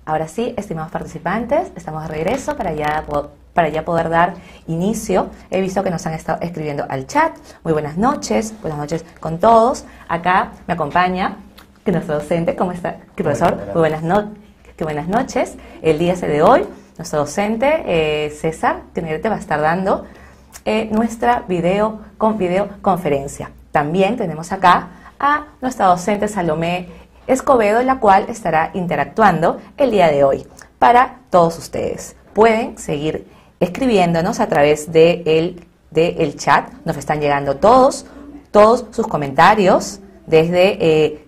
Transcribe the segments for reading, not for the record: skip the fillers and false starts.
Ahora sí, estimados participantes, estamos de regreso para ya poder dar inicio. He visto que nos han estado escribiendo al chat. Muy buenas noches con todos. Acá me acompaña nuestro docente, ¿cómo está? Profesor, muy buenas noches. El día de hoy, nuestro docente César Negrete va a estar dando nuestra videoconferencia. También tenemos acá a nuestra docente Salomé Escobedo, la cual estará interactuando el día de hoy para todos ustedes. Pueden seguir escribiéndonos a través de el chat. Nos están llegando todos sus comentarios desde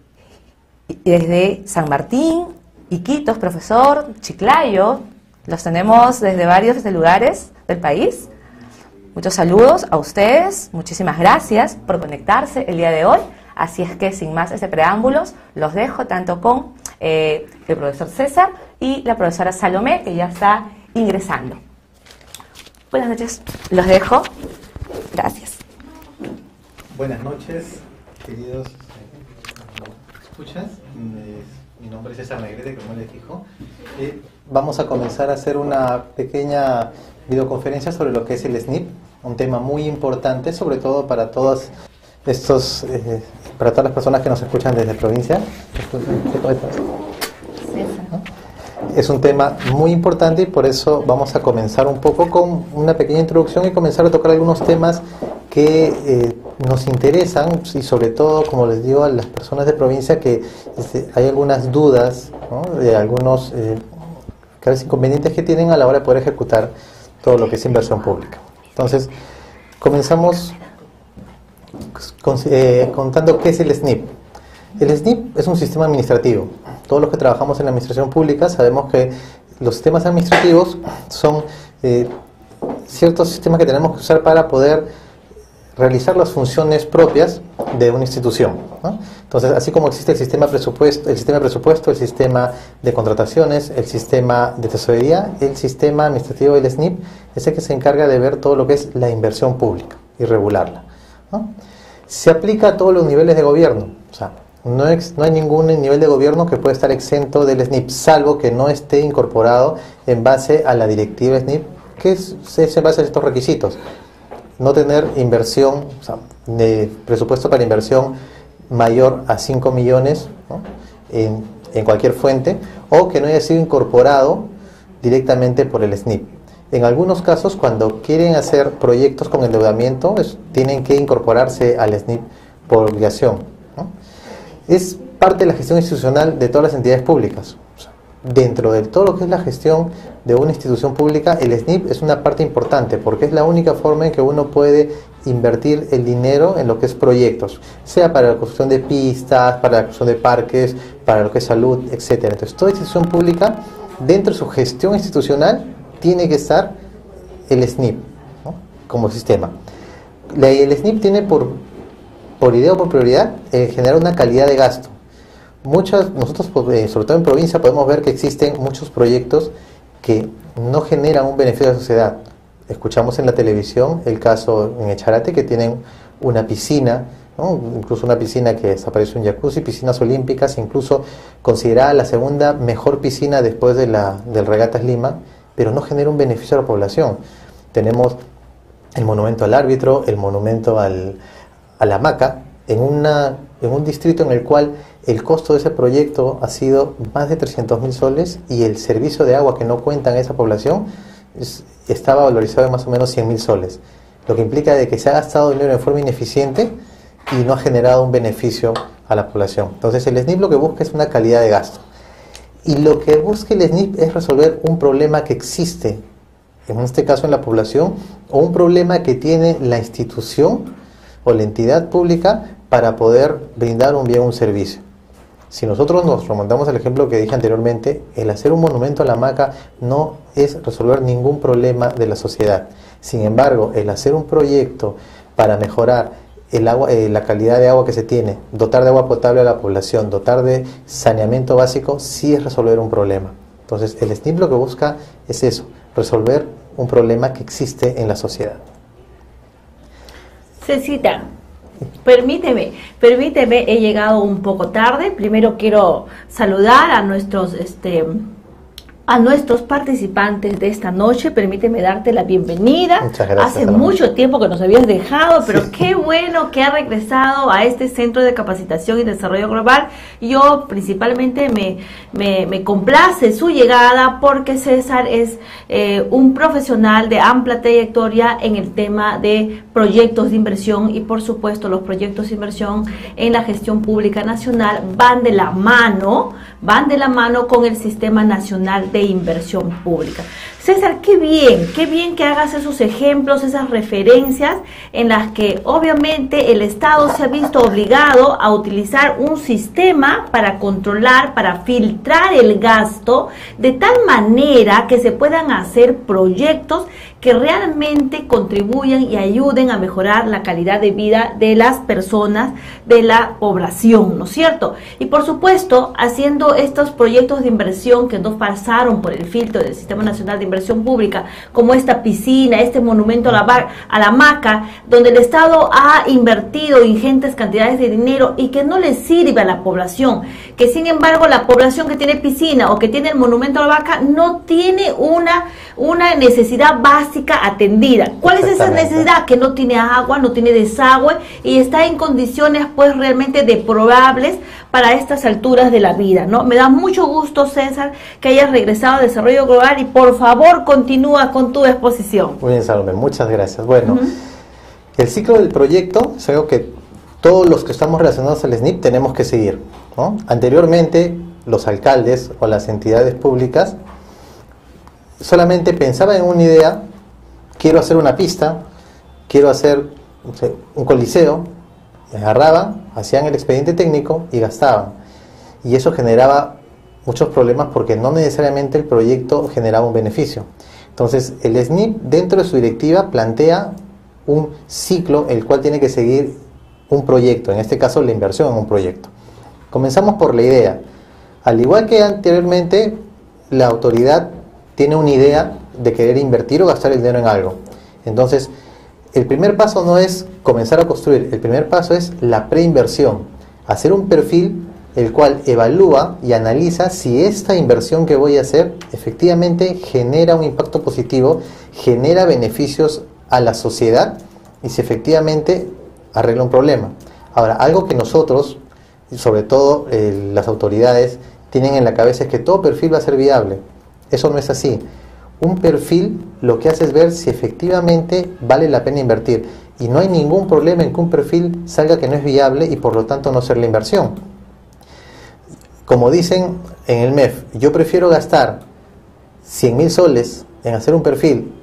San Martín, Iquitos, profesor, Chiclayo. Los tenemos desde varios lugares del país. Muchos saludos a ustedes. Muchísimas gracias por conectarse el día de hoy. Así es que, sin más preámbulos, los dejo tanto con el profesor César y la profesora Salomé, que ya está ingresando. Buenas noches, los dejo. Gracias. Buenas noches, queridos. ¿Escuchas? Mi nombre es César Negrete, como les dijo. Vamos a comenzar a hacer una pequeña videoconferencia sobre lo que es el SNP, un tema muy importante, sobre todo para todas las personas que nos escuchan desde provincia. Es un tema muy importante y por eso vamos a comenzar un poco con una pequeña introducción y comenzar a tocar algunos temas que nos interesan, y sobre todo, como les digo a las personas de provincia, que hay algunas dudas, ¿no?, de algunos inconvenientes que tienen a la hora de poder ejecutar todo lo que es inversión pública. Entonces, comenzamos contando qué es el SNP. El SNP es un sistema administrativo. Todos los que trabajamos en la administración pública sabemos que los sistemas administrativos son ciertos sistemas que tenemos que usar para poder realizar las funciones propias de una institución, ¿no? Entonces, así como existe el sistema de presupuesto, el sistema de contrataciones, el sistema de tesorería, el sistema administrativo del SNP es el que se encarga de ver todo lo que es la inversión pública y regularla, ¿no? Se aplica a todos los niveles de gobierno. O sea, no hay ningún nivel de gobierno que pueda estar exento del SNP, salvo que no esté incorporado en base a la directiva SNP, que es en base a estos requisitos. No tener inversión, o sea, de presupuesto para inversión mayor a 5 millones, ¿no?, en cualquier fuente, o que no haya sido incorporado directamente por el SNP. En algunos casos, cuando quieren hacer proyectos con endeudamiento, tienen que incorporarse al SNP por obligación, ¿no? Es parte de la gestión institucional de todas las entidades públicas. O sea, dentro de todo lo que es la gestión de una institución pública, el SNP es una parte importante, porque es la única forma en que uno puede invertir el dinero en lo que es proyectos, sea para la construcción de pistas, para la construcción de parques, para lo que es salud, etcétera. Entonces, toda institución pública, dentro de su gestión institucional, tiene que estar el SNP, ¿no?, como sistema. El SNP tiene por idea o por prioridad generar una calidad de gasto. Nosotros, sobre todo en provincia, podemos ver que existen muchos proyectos que no generan un beneficio a la sociedad. Escuchamos en la televisión el caso en Echarate, que tienen una piscina, ¿no?, incluso una piscina que desaparece, un jacuzzi, piscinas olímpicas, incluso considerada la segunda mejor piscina después del Regatas Lima, pero no genera un beneficio a la población. Tenemos el monumento al árbitro, el monumento a la hamaca, en un distrito en el cual el costo de ese proyecto ha sido más de 300.000 soles y el servicio de agua que no cuenta en esa población estaba valorizado en más o menos 100.000 soles, lo que implica de que se ha gastado dinero de forma ineficiente y no ha generado un beneficio a la población. Entonces, el SNP lo que busca es una calidad de gasto. Y lo que busca el SNP es resolver un problema que existe, en este caso en la población, o un problema que tiene la institución o la entidad pública para poder brindar un bien o un servicio. Si nosotros nos remontamos al ejemplo que dije anteriormente, el hacer un monumento a la hamaca no es resolver ningún problema de la sociedad. Sin embargo, el hacer un proyecto para mejorar el agua, la calidad de agua que se tiene, dotar de agua potable a la población, dotar de saneamiento básico, sí es resolver un problema. Entonces, el SNP lo que busca es eso, resolver un problema que existe en la sociedad. Cecita, permíteme, he llegado un poco tarde. Primero quiero saludar a nuestros a nuestros participantes de esta noche. Permíteme darte la bienvenida. Muchas gracias. Hace mucho tiempo que nos habías dejado, pero sí, qué bueno que ha regresado a este Centro de Capacitación y Desarrollo Global. Yo principalmente me complace su llegada porque César es un profesional de amplia trayectoria en el tema de proyectos de inversión, y por supuesto los proyectos de inversión en la gestión pública nacional van de la mano con el Sistema Nacional de Inversión Pública. César, qué bien que hagas esos ejemplos, esas referencias en las que obviamente el Estado se ha visto obligado a utilizar un sistema para controlar, para filtrar el gasto, de tal manera que se puedan hacer proyectos que realmente contribuyan y ayuden a mejorar la calidad de vida de las personas, de la población, ¿no es cierto? Y por supuesto, haciendo estos proyectos de inversión que nos pasaron por el filtro del Sistema Nacional de Inversión Pública, como esta piscina, este monumento a la hamaca, donde el Estado ha invertido ingentes cantidades de dinero y que no le sirve a la población, que sin embargo la población que tiene piscina o que tiene el monumento a la vaca no tiene una necesidad básica atendida. ¿Cuál es esa necesidad? Que no tiene agua, no tiene desagüe y está en condiciones pues realmente deplorables para estas alturas de la vida, ¿no? Me da mucho gusto, César, que hayas regresado a Desarrollo Global y por favor continúa con tu exposición. Muy bien, Salomé, muchas gracias. Bueno, el ciclo del proyecto es algo que todos los que estamos relacionados al SNIP tenemos que seguir, ¿no? Anteriormente, los alcaldes o las entidades públicas solamente pensaban en una idea: quiero hacer una pista, quiero hacer, no sé, un coliseo. Agarraban, hacían el expediente técnico y gastaban. Y eso generaba muchos problemas porque no necesariamente el proyecto generaba un beneficio. Entonces, el SNIP dentro de su directiva plantea un ciclo el cual tiene que seguir un proyecto, en este caso la inversión en un proyecto. Comenzamos por la idea. Al igual que anteriormente, la autoridad tiene una idea de querer invertir o gastar el dinero en algo. Entonces, el primer paso no es comenzar a construir, el primer paso es la preinversión, hacer un perfil el cual evalúa y analiza si esta inversión que voy a hacer efectivamente genera un impacto positivo, genera beneficios a la sociedad y si efectivamente arregla un problema. Ahora, algo que nosotros, y sobre todo las autoridades, tienen en la cabeza es que todo perfil va a ser viable. Eso no es así. Un perfil lo que hace es ver si efectivamente vale la pena invertir y no hay ningún problema en que un perfil salga que no es viable y por lo tanto no ser la inversión. Como dicen en el MEF, yo prefiero gastar 100.000 soles en hacer un perfil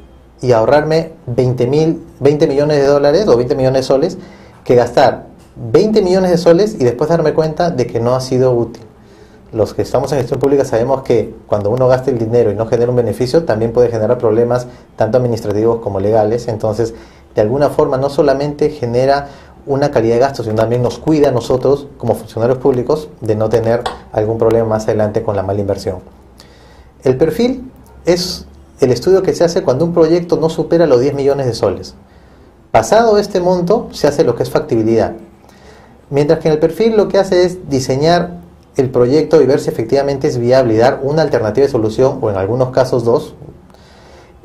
y ahorrarme 20 millones de dólares o 20 millones de soles que gastar 20 millones de soles y después darme cuenta de que no ha sido útil. Los que estamos en gestión pública sabemos que cuando uno gasta el dinero y no genera un beneficio, también puede generar problemas tanto administrativos como legales. Entonces, de alguna forma, no solamente genera una calidad de gasto, sino también nos cuida a nosotros, como funcionarios públicos, de no tener algún problema más adelante con la mala inversión. El perfil es el estudio que se hace cuando un proyecto no supera los 10 millones de soles. Pasado este monto, se hace lo que es factibilidad. Mientras que en el perfil lo que hace es diseñar el proyecto y ver si efectivamente es viable y dar una alternativa de solución, o en algunos casos dos.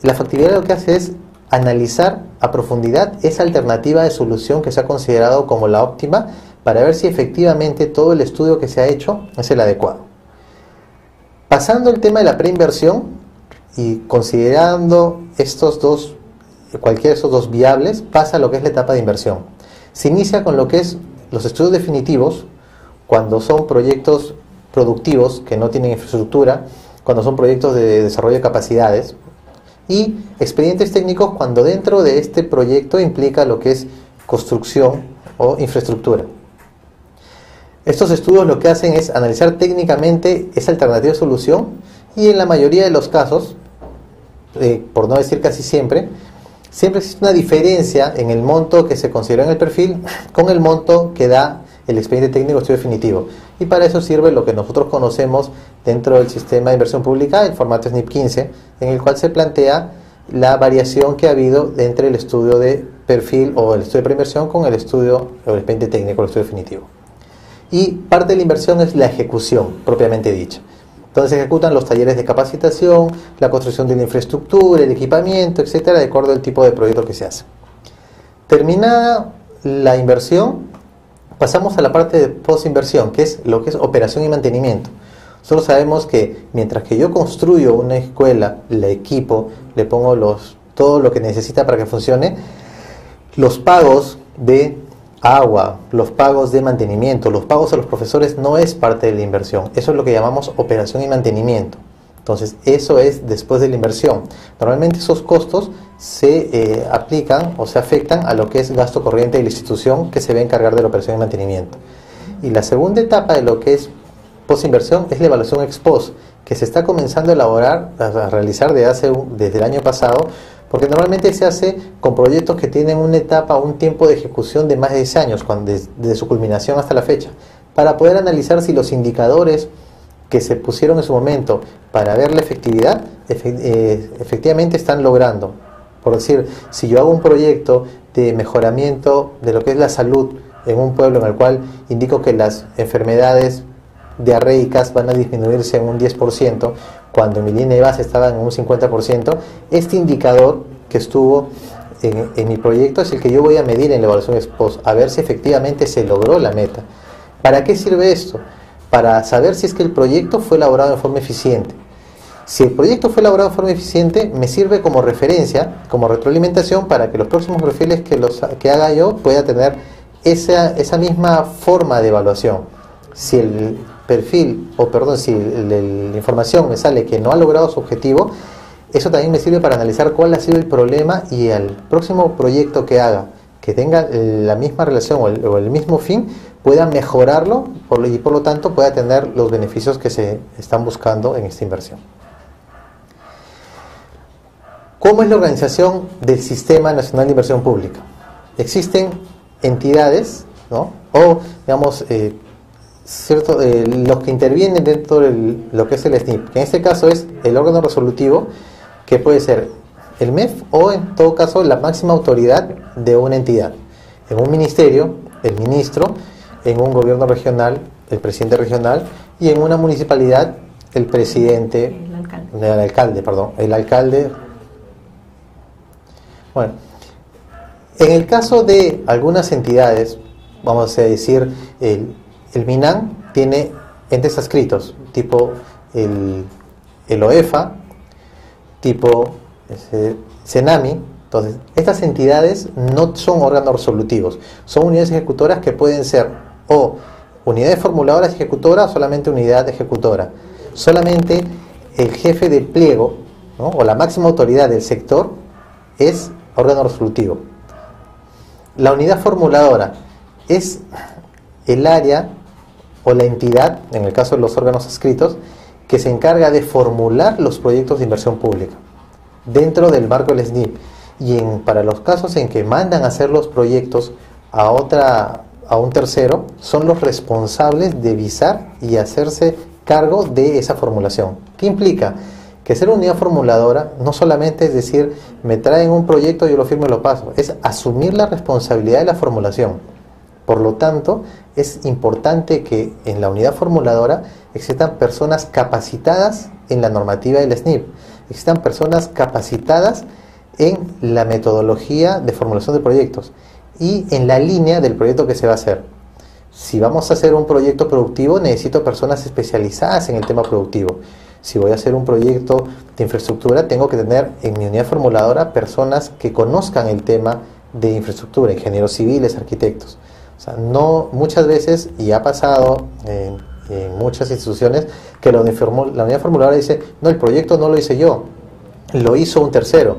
La factibilidad lo que hace es analizar a profundidad esa alternativa de solución que se ha considerado como la óptima para ver si efectivamente todo el estudio que se ha hecho es el adecuado. Pasando el tema de la preinversión y considerando cualquiera de estos dos viables, pasa a lo que es la etapa de inversión. Se inicia con lo que es los estudios definitivos, cuando son proyectos productivos que no tienen infraestructura, cuando son proyectos de desarrollo de capacidades, y expedientes técnicos cuando dentro de este proyecto implica lo que es construcción o infraestructura. Estos estudios lo que hacen es analizar técnicamente esa alternativa de solución y en la mayoría de los casos, por no decir casi siempre existe una diferencia en el monto que se consideró en el perfil con el monto que da el expediente técnico estudio definitivo, y para eso sirve lo que nosotros conocemos dentro del sistema de inversión pública, el formato SNIP 15, en el cual se plantea la variación que ha habido entre el estudio de perfil o el estudio de preinversión con el estudio o el expediente técnico, el estudio definitivo. Y parte de la inversión es la ejecución propiamente dicha. Entonces ejecutan los talleres de capacitación, la construcción de la infraestructura, el equipamiento, etcétera, de acuerdo al tipo de proyecto que se hace. Terminada la inversión, pasamos a la parte de post-inversión, que es lo que es operación y mantenimiento. Solo sabemos que mientras que yo construyo una escuela, la equipo, le pongo todo lo que necesita para que funcione, los pagos de agua, los pagos de mantenimiento, los pagos a los profesores no es parte de la inversión. Eso es lo que llamamos operación y mantenimiento. Entonces, eso es después de la inversión. Normalmente esos costos se aplican o se afectan a lo que es gasto corriente de la institución que se va a encargar de la operación y mantenimiento. Y la segunda etapa de lo que es post-inversión es la evaluación ex post, que se está comenzando a elaborar, a realizar desde el año pasado, porque normalmente se hace con proyectos que tienen una etapa, un tiempo de ejecución de más de 10 años, desde su culminación hasta la fecha, para poder analizar si los indicadores que se pusieron en su momento para ver la efectividad, efectivamente están logrando. Por decir, si yo hago un proyecto de mejoramiento de lo que es la salud en un pueblo en el cual indico que las enfermedades diarreicas van a disminuirse en un 10%, cuando mi línea de base estaba en un 50%, este indicador que estuvo en mi proyecto es el que yo voy a medir en la evaluación ex post, a ver si efectivamente se logró la meta. ¿Para qué sirve esto? Para saber si es que el proyecto fue elaborado de forma eficiente. Si el proyecto fue elaborado de forma eficiente, me sirve como referencia, como retroalimentación, para que los próximos perfiles que haga yo pueda tener esa misma forma de evaluación. Si el perfil, si la información me sale que no ha logrado su objetivo, eso también me sirve para analizar cuál ha sido el problema, y al próximo proyecto que haga, que tenga la misma relación o el mismo fin, pueda mejorarlo y por lo tanto pueda tener los beneficios que se están buscando en esta inversión. ¿Cómo es la organización del Sistema Nacional de Inversión Pública? Existen entidades, ¿no? O digamos los que intervienen dentro de lo que es el SNIP, que en este caso es el órgano resolutivo, que puede ser el MEF o en todo caso la máxima autoridad de una entidad. En un ministerio, el ministro; en un gobierno regional, el presidente regional; y en una municipalidad, el presidente, el alcalde. Bueno, en el caso de algunas entidades, vamos a decir, el MINAN tiene entes adscritos, tipo el OEFA, tipo CENAMI. Entonces, estas entidades no son órganos resolutivos, son unidades ejecutoras que pueden ser o unidades formuladoras y ejecutoras o solamente unidad ejecutora. Solamente el jefe de pliego, ¿no?, o la máxima autoridad del sector es órgano resolutivo. La unidad formuladora es el área o la entidad, en el caso de los órganos adscritos, que se encarga de formular los proyectos de inversión pública dentro del marco del SNIP. Y para los casos en que mandan a hacer los proyectos a un tercero, son los responsables de visar y hacerse cargo de esa formulación. ¿Qué implica? Que ser unidad formuladora no solamente es decir, me traen un proyecto, yo lo firmo y lo paso, es asumir la responsabilidad de la formulación. Por lo tanto, es importante que en la unidad formuladora existan personas capacitadas en la normativa del SNIP, existan personas capacitadas en la metodología de formulación de proyectos y en la línea del proyecto que se va a hacer. Si vamos a hacer un proyecto productivo, necesito personas especializadas en el tema productivo. Si voy a hacer un proyecto de infraestructura, tengo que tener en mi unidad formuladora personas que conozcan el tema de infraestructura, ingenieros civiles, arquitectos. O sea, no, muchas veces, y ha pasado en muchas instituciones, que la unidad formuladora dice, no, el proyecto no lo hice yo, lo hizo un tercero,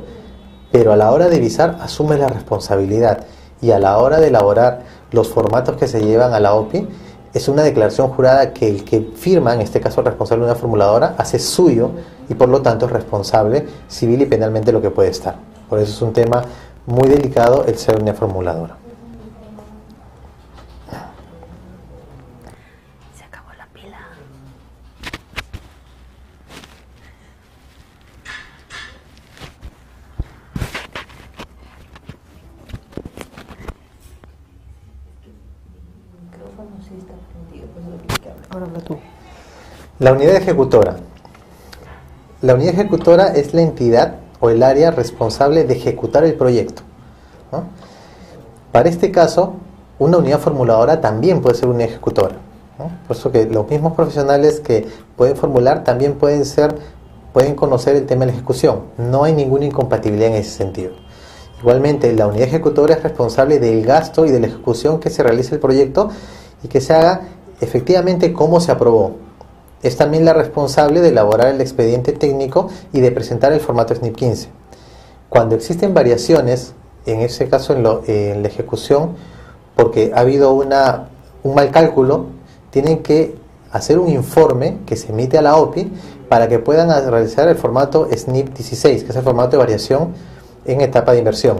pero a la hora de visar asume la responsabilidad, y a la hora de elaborar los formatos que se llevan a la OPI, es una declaración jurada que el que firma, en este caso el responsable de una formuladora, hace suyo y por lo tanto es responsable civil y penalmente de lo que puede estar. Por eso es un tema muy delicado el ser una formuladora. Se acabó la pila. Ahora habla tú. La unidad ejecutora. La unidad ejecutora es la entidad o el área responsable de ejecutar el proyecto, ¿no? Para este caso, una unidad formuladora también puede ser una ejecutora, ¿no? Por eso que los mismos profesionales que pueden formular también pueden conocer el tema de la ejecución. No hay ninguna incompatibilidad en ese sentido. Igualmente, la unidad ejecutora es responsable del gasto y de la ejecución que se realice el proyecto y que se haga efectivamente como se aprobó. Es también la responsable de elaborar el expediente técnico y de presentar el formato SNIP 15. Cuando existen variaciones, en ese caso en la ejecución, porque ha habido un mal cálculo, tienen que hacer un informe que se emite a la OPI para que puedan realizar el formato SNIP 16, que es el formato de variación en etapa de inversión.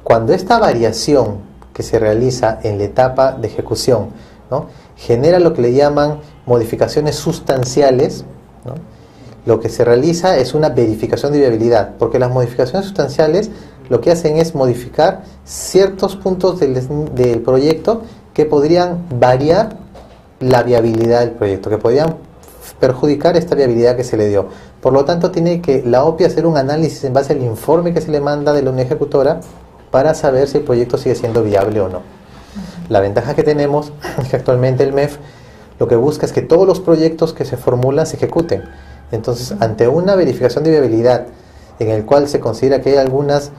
Cuando esta variación que se realiza en la etapa de ejecución, ¿no?, genera lo que le llaman modificaciones sustanciales, ¿no?, lo que se realiza es una verificación de viabilidad, porque las modificaciones sustanciales lo que hacen es modificar ciertos puntos del proyecto que podrían variar la viabilidad del proyecto, que podrían perjudicar esta viabilidad que se le dio. Por lo tanto, tiene que la OPI hacer un análisis en base al informe que se le manda de la unidad ejecutora para saber si el proyecto sigue siendo viable o no. La ventaja que tenemos es que actualmente el MEF lo que busca es que todos los proyectos que se formulan se ejecuten. Entonces, ante una verificación de viabilidad en el cual se considera que hay algunas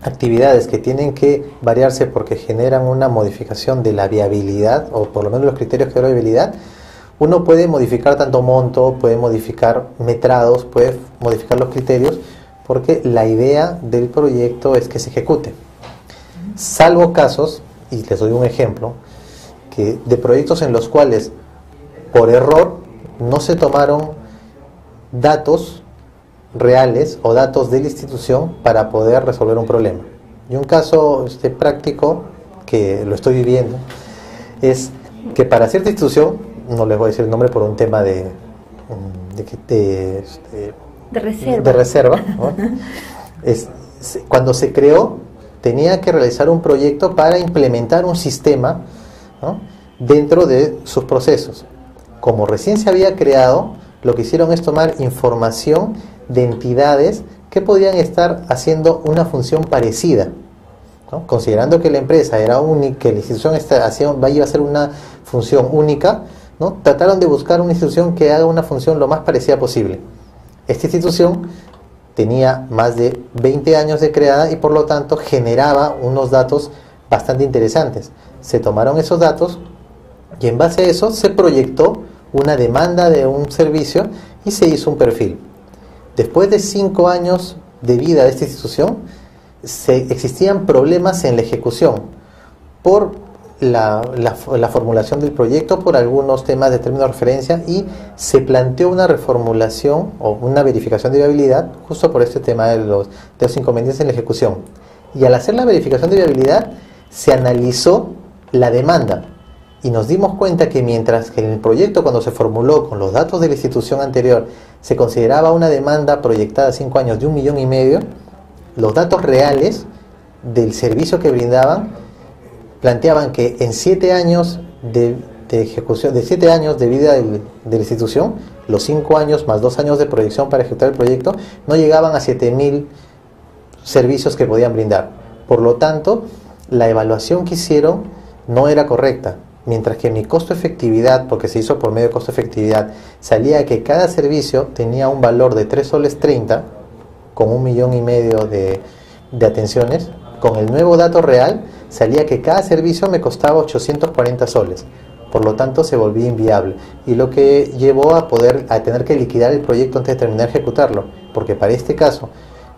actividades que tienen que variarse porque generan una modificación de la viabilidad, o por lo menos los criterios que da la viabilidad, uno puede modificar tanto monto, puede modificar metrados, puede modificar los criterios, porque la idea del proyecto es que se ejecute. Salvo casos, y les doy un ejemplo, que de proyectos en los cuales por error no se tomaron datos reales o datos de la institución para poder resolver un problema. Y un caso práctico, que lo estoy viviendo, es que para cierta institución, no les voy a decir el nombre por un tema de reserva, ¿no? Cuando se creó, tenía que realizar un proyecto para implementar un sistema, ¿no?, dentro de sus procesos. Como recién se había creado, lo que hicieron es tomar información de entidades que podían estar haciendo una función parecida, ¿no? Considerando que la empresa era única, que la institución iba a hacer una función única, ¿no?, trataron de buscar una institución que haga una función lo más parecida posible. Esta institución tenía más de 20 años de creada y por lo tanto generaba unos datos bastante interesantes. Se tomaron esos datos y en base a eso se proyectó una demanda de un servicio y se hizo un perfil. Después de 5 años de vida de esta institución, existían problemas en la ejecución por la formulación del proyecto, por algunos temas de término de referencia, y se planteó una reformulación o una verificación de viabilidad justo por este tema de los inconvenientes en la ejecución. Y al hacer la verificación de viabilidad se analizó la demanda y nos dimos cuenta que mientras que en el proyecto, cuando se formuló con los datos de la institución anterior, se consideraba una demanda proyectada a 5 años de 1,5 millones, los datos reales del servicio que brindaban planteaban que en 7 años de ejecución, de 7 años de vida de la institución, los 5 años más 2 años de proyección para ejecutar el proyecto, no llegaban a 7.000 servicios que podían brindar. Por lo tanto, la evaluación que hicieron no era correcta. Mientras que mi costo-efectividad, porque se hizo por medio de costo-efectividad, salía que cada servicio tenía un valor de 3 soles 30, con 1,5 millones de atenciones, con el nuevo dato real salía que cada servicio me costaba 840 soles. Por lo tanto, se volvía inviable. Y lo que llevó a tener que liquidar el proyecto antes de terminar de ejecutarlo. Porque para este caso,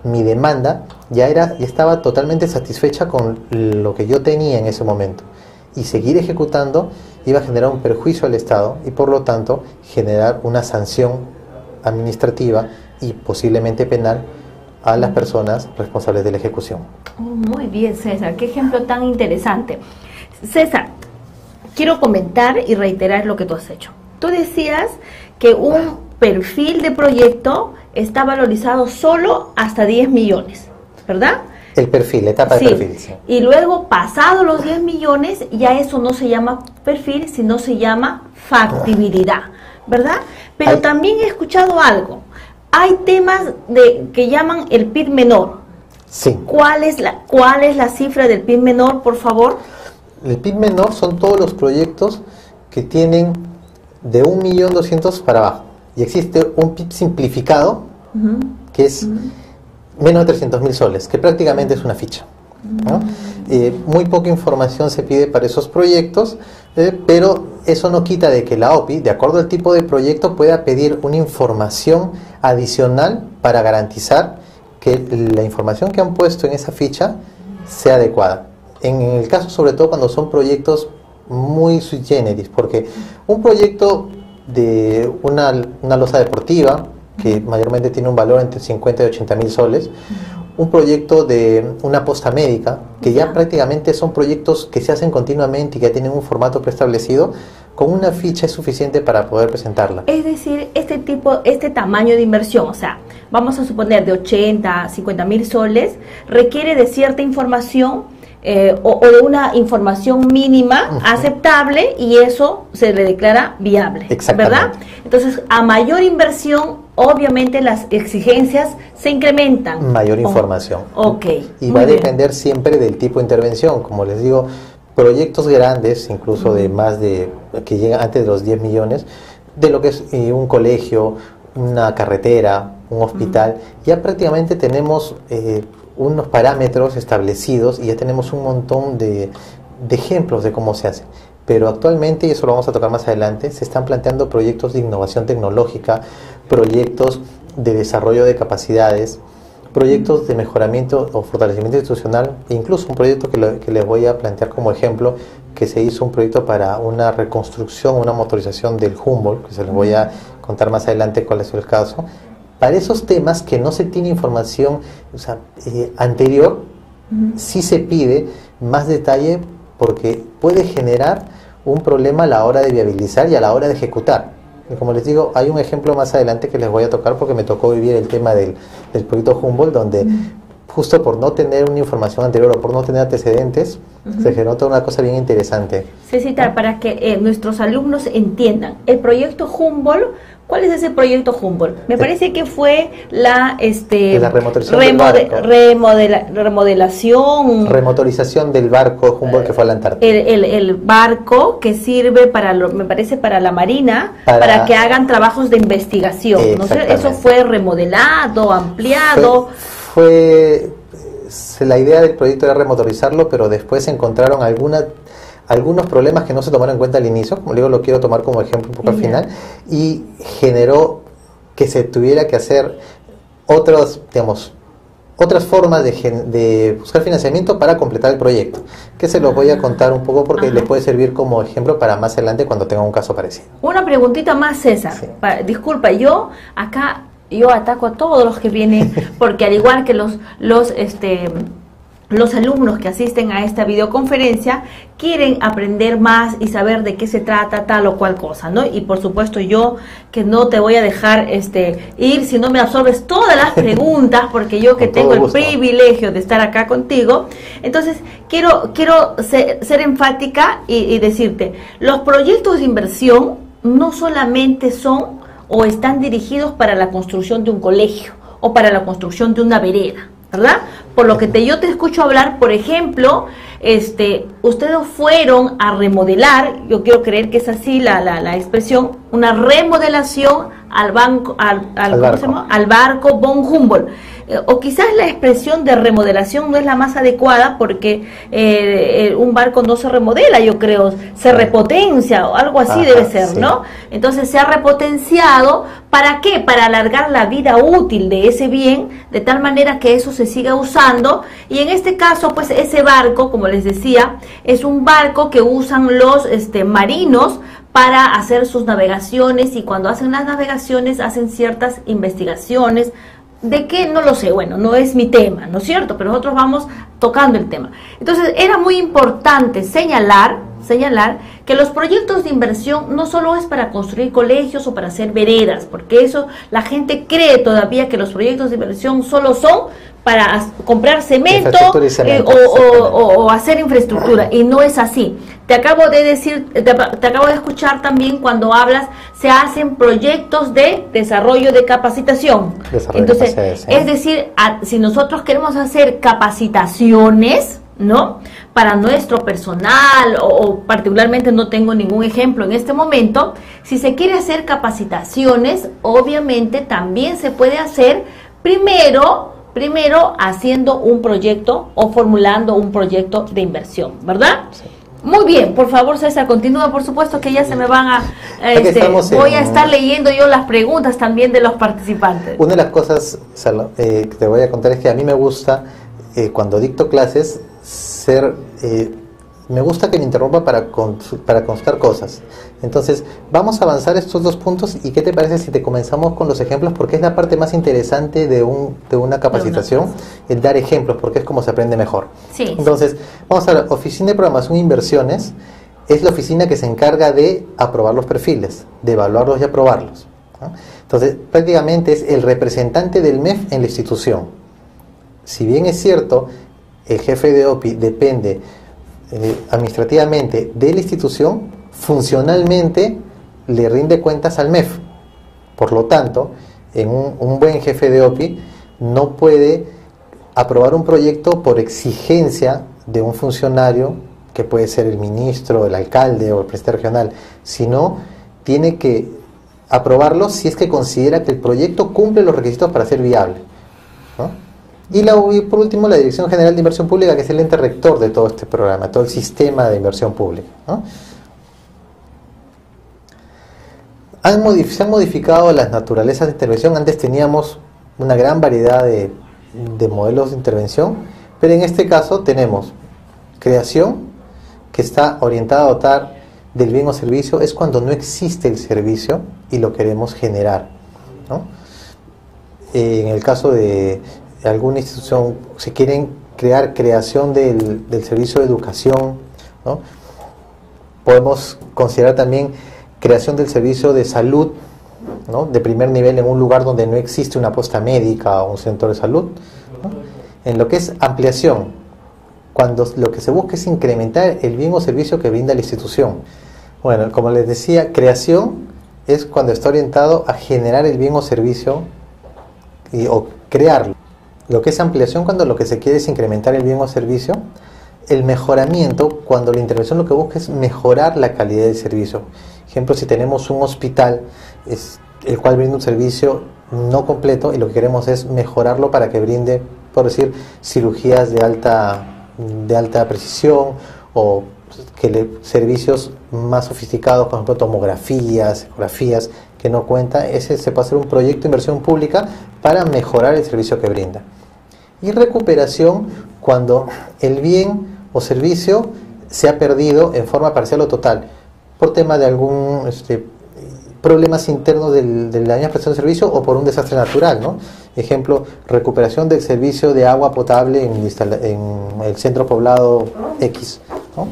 mi demanda ya estaba totalmente satisfecha con lo que yo tenía en ese momento. Y seguir ejecutando iba a generar un perjuicio al Estado y por lo tanto generar una sanción administrativa y posiblemente penal a las personas responsables de la ejecución. Muy bien, César, qué ejemplo tan interesante. César, quiero comentar y reiterar lo que tú has hecho. Tú decías que un perfil de proyecto está valorizado solo hasta 10 millones, ¿verdad? El perfil, la etapa de perfil. Sí. Y luego, pasado los 10 millones, ya eso no se llama perfil, sino se llama factibilidad. ¿verdad? Pero también he escuchado algo. Hay temas que llaman el PIB menor. Sí. ¿Cuál es la cifra del PIB menor, por favor? El PIB menor son todos los proyectos que tienen de 1.200.000 para abajo. Y existe un PIB simplificado, que es menos de 300.000 soles, que prácticamente es una ficha, ¿no? Muy poca información se pide para esos proyectos, pero eso no quita de que la OPI, de acuerdo al tipo de proyecto, pueda pedir una información adicional para garantizar que la información que han puesto en esa ficha sea adecuada. En el caso, sobre todo, cuando son proyectos muy sui generis, porque un proyecto de una losa deportiva, que mayormente tiene un valor entre 50 y 80.000 soles, un proyecto de una posta médica, que ya prácticamente son proyectos que se hacen continuamente y que ya tienen un formato preestablecido, con una ficha es suficiente para poder presentarla. Es decir, este tamaño de inversión, o sea, vamos a suponer de 80 a 50.000 soles, requiere de cierta información o de una información mínima aceptable, y eso se le declara viable, ¿verdad? Entonces, a mayor inversión, obviamente las exigencias se incrementan. Mayor información. Ok. Y va a depender siempre del tipo de intervención. Como les digo, proyectos grandes, incluso de más de, que llegan antes de los 10 millones, de lo que es un colegio, una carretera, un hospital, ya prácticamente tenemos unos parámetros establecidos y ya tenemos un montón de ejemplos de cómo se hace. Pero actualmente, y eso lo vamos a tocar más adelante, se están planteando proyectos de innovación tecnológica, proyectos de desarrollo de capacidades, proyectos de mejoramiento o fortalecimiento institucional, e incluso un proyecto que les voy a plantear como ejemplo, que se hizo un proyecto para una reconstrucción, una motorización del Humboldt, que se les voy a contar más adelante cuál es el caso. Para esos temas que no se tiene información, o sea, anterior, sí se pide más detalle, porque puede generar un problema a la hora de viabilizar y a la hora de ejecutar. Y como les digo, hay un ejemplo más adelante que les voy a tocar, porque me tocó vivir el tema del proyecto Humboldt, donde justo por no tener una información anterior o por no tener antecedentes, se generó toda una cosa bien interesante. Cecitar, para que nuestros alumnos entiendan, el proyecto Humboldt, ¿cuál es ese proyecto Humboldt? Me parece que fue la remotorización del barco Humboldt que fue a la Antártida. El barco que sirve me parece para la Marina, para que hagan trabajos de investigación, ¿no? Eso fue remodelado, ampliado. La idea del proyecto era remotorizarlo, pero después se encontraron algunos problemas que no se tomaron en cuenta al inicio, como digo, lo quiero tomar como ejemplo un poco al final, y generó que se tuviera que hacer otras formas de buscar financiamiento para completar el proyecto, que se los voy a contar un poco porque les puede servir como ejemplo para más adelante cuando tengan un caso parecido. Una preguntita más, César. Sí. Disculpa, yo ataco a todos los que vienen, porque al igual que los alumnos que asisten a esta videoconferencia quieren aprender más y saber de qué se trata tal o cual cosa, ¿no? Y por supuesto yo, que no te voy a dejar ir si no me absorbes todas las preguntas, porque yo que tengo el privilegio de estar acá contigo. Entonces quiero ser enfática y decirte, los proyectos de inversión no solamente son o están dirigidos para la construcción de un colegio o para la construcción de una vereda, ¿verdad? Por lo que yo te escucho hablar, por ejemplo, ustedes fueron a remodelar, yo quiero creer que es así la expresión, una remodelación al barco von Humboldt. O quizás la expresión de remodelación no es la más adecuada, porque un barco no se remodela, yo creo, se repotencia o algo así. Debe ser, ¿no? Entonces se ha repotenciado, ¿para qué? Para alargar la vida útil de ese bien, de tal manera que eso se siga usando. Y en este caso, pues ese barco, como les decía, es un barco que usan los marinos para hacer sus navegaciones, y cuando hacen las navegaciones hacen ciertas investigaciones. ¿De qué? No lo sé, bueno, no es mi tema, ¿no es cierto? Pero nosotros vamos tocando el tema. Entonces, era muy importante señalar señalar que los proyectos de inversión no solo es para construir colegios o para hacer veredas, porque eso la gente cree todavía que los proyectos de inversión solo son para comprar cemento o hacer infraestructura, y no es así. Te acabo de decir, te acabo de escuchar también cuando hablas, se hacen proyectos de desarrollo de capacitación. Entonces, es decir, si nosotros queremos hacer capacitaciones, ¿no?, para nuestro personal, o particularmente no tengo ningún ejemplo en este momento, si se quiere hacer capacitaciones, obviamente también se puede hacer primero haciendo un proyecto o formulando un proyecto de inversión, ¿verdad? Sí. Muy bien, por favor, César, continúa. Por supuesto que ya se me van a... voy a estar leyendo yo las preguntas también de los participantes. Una de las cosas que te voy a contar es que a mí me gusta, cuando dicto clases, me gusta que me interrumpa para consultar cosas. Entonces, vamos a avanzar estos 2 puntos, y ¿qué te parece si te comenzamos con los ejemplos? Porque es la parte más interesante de una capacitación, el dar ejemplos, porque es como se aprende mejor. Sí. Entonces, vamos a la Oficina de Programación e Inversiones. Es la oficina que se encarga de aprobar los perfiles, de evaluarlos y aprobarlos, ¿no? Entonces, prácticamente es el representante del MEF en la institución. Si bien es cierto, el jefe de OPI depende administrativamente de la institución, funcionalmente le rinde cuentas al MEF. Por lo tanto, un buen jefe de OPI no puede aprobar un proyecto por exigencia de un funcionario, que puede ser el ministro, el alcalde o el presidente regional, sino tiene que aprobarlo si es que considera que el proyecto cumple los requisitos para ser viable, ¿no? Y por último, la Dirección General de Inversión Pública, que es el ente rector de todo este programa, todo el sistema de inversión pública, ¿no? Se han modificado las naturalezas de intervención. Antes teníamos una gran variedad de modelos de intervención, pero en este caso tenemos creación, que está orientada a dotar del bien o servicio. Es cuando no existe el servicio y lo queremos generar, ¿no? En el caso de alguna institución, se quieren creación del servicio de educación, ¿no? Podemos considerar también creación del servicio de salud, ¿no?, de primer nivel en un lugar donde no existe una posta médica o un centro de salud, ¿no? En lo que es ampliación, cuando lo que se busca es incrementar el bien o servicio que brinda la institución. Bueno, como les decía, creación es cuando está orientado a generar el bien o servicio o crearlo. Lo que es ampliación, cuando lo que se quiere es incrementar el bien o servicio. El mejoramiento, cuando la intervención lo que busca es mejorar la calidad del servicio. Ejemplo, si tenemos un hospital el cual brinda un servicio no completo, y lo que queremos es mejorarlo para que brinde, por decir, cirugías de alta precisión, o servicios más sofisticados, por ejemplo, tomografías, ecografías, que no cuenta. Ese se puede hacer un proyecto de inversión pública para mejorar el servicio que brinda. Y recuperación, cuando el bien o servicio se ha perdido en forma parcial o total, por tema de algún problemas internos de la misma prestación de servicio, o por un desastre natural, ¿no? Ejemplo, recuperación del servicio de agua potable en el centro poblado X, ¿no?,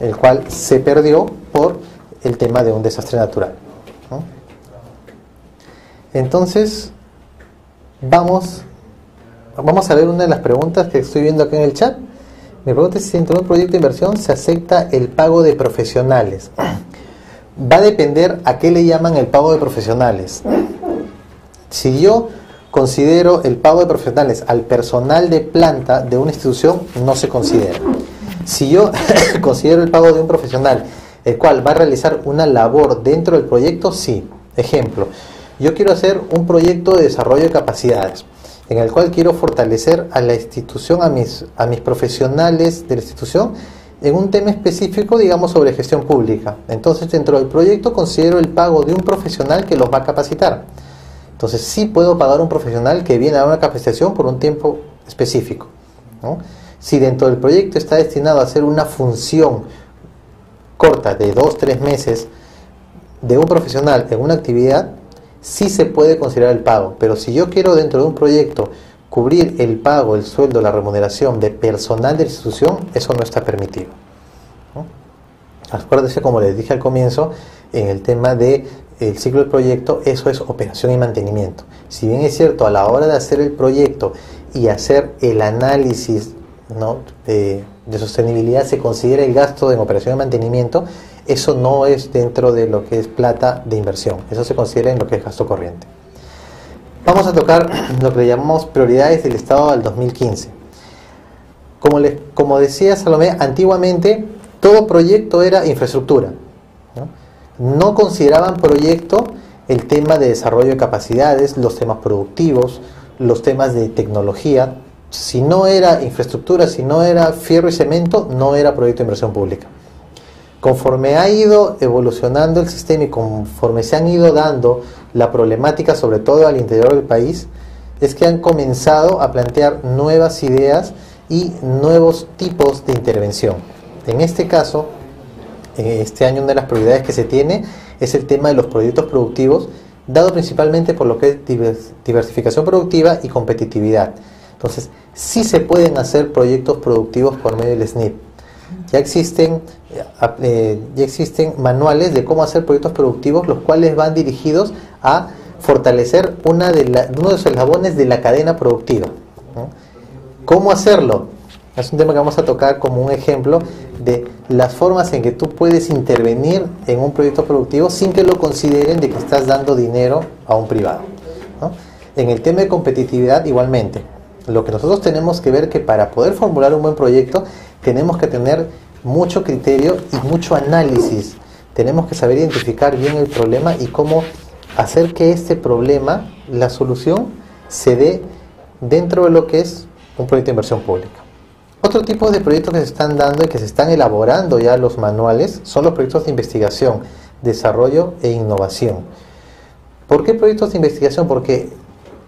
el cual se perdió por el tema de un desastre natural, ¿no? Entonces, vamos a ver una de las preguntas que estoy viendo acá en el chat. Me pregunta si dentro de un proyecto de inversión se acepta el pago de profesionales. Va a depender a qué le llaman el pago de profesionales. Si yo considero el pago de profesionales al personal de planta de una institución, no se considera. Si yo considero el pago de un profesional el cual va a realizar una labor dentro del proyecto, sí. Ejemplo, yo quiero hacer un proyecto de desarrollo de capacidades, en el cual quiero fortalecer a la institución, a mis profesionales de la institución, en un tema específico, digamos, sobre gestión pública. Entonces, dentro del proyecto considero el pago de un profesional que los va a capacitar. Entonces, sí puedo pagar a un profesional que viene a dar una capacitación por un tiempo específico, ¿no? Si dentro del proyecto está destinado a hacer una función corta de 2-3 meses de un profesional en una actividad, sí se puede considerar el pago. Pero si yo quiero dentro de un proyecto cubrir el pago, el sueldo, la remuneración de personal de la institución, eso no está permitido, ¿no? Acuérdense, como les dije al comienzo, en el tema del ciclo del proyecto, eso es operación y mantenimiento. Si bien es cierto, a la hora de hacer el proyecto y hacer el análisis, ¿no?, de sostenibilidad, se considera el gasto en operación y mantenimiento, eso no es dentro de lo que es plata de inversión, eso se considera en lo que es gasto corriente. Vamos a tocar lo que le llamamos prioridades del Estado al 2015. Como decía Salomé, antiguamente todo proyecto era infraestructura, no consideraban proyecto el tema de desarrollo de capacidades, los temas productivos, los temas de tecnología. Si no era infraestructura, si no era fierro y cemento, no era proyecto de inversión pública. Conforme ha ido evolucionando el sistema y conforme se han ido dando la problemática, sobre todo al interior del país, es que han comenzado a plantear nuevas ideas y nuevos tipos de intervención. En este caso, este año una de las prioridades que se tiene es el tema de los proyectos productivos, dado principalmente por lo que es diversificación productiva y competitividad. Entonces, sí se pueden hacer proyectos productivos por medio del SNIP. Ya existen manuales de cómo hacer proyectos productivos, los cuales van dirigidos a fortalecer uno de los eslabones de la cadena productiva, ¿no? ¿Cómo hacerlo? Es un tema que vamos a tocar como un ejemplo de las formas en que tú puedes intervenir en un proyecto productivo sin que lo consideren de que estás dando dinero a un privado, ¿no? En el tema de competitividad, igualmente. Lo que nosotros tenemos que ver que para poder formular un buen proyecto tenemos que tener mucho criterio y mucho análisis. Tenemos que saber identificar bien el problema y cómo hacer que este problema, la solución, se dé dentro de lo que es un proyecto de inversión pública. Otro tipo de proyectos que se están dando y que se están elaborando ya los manuales son los proyectos de investigación, desarrollo e innovación. ¿Por qué proyectos de investigación? Porque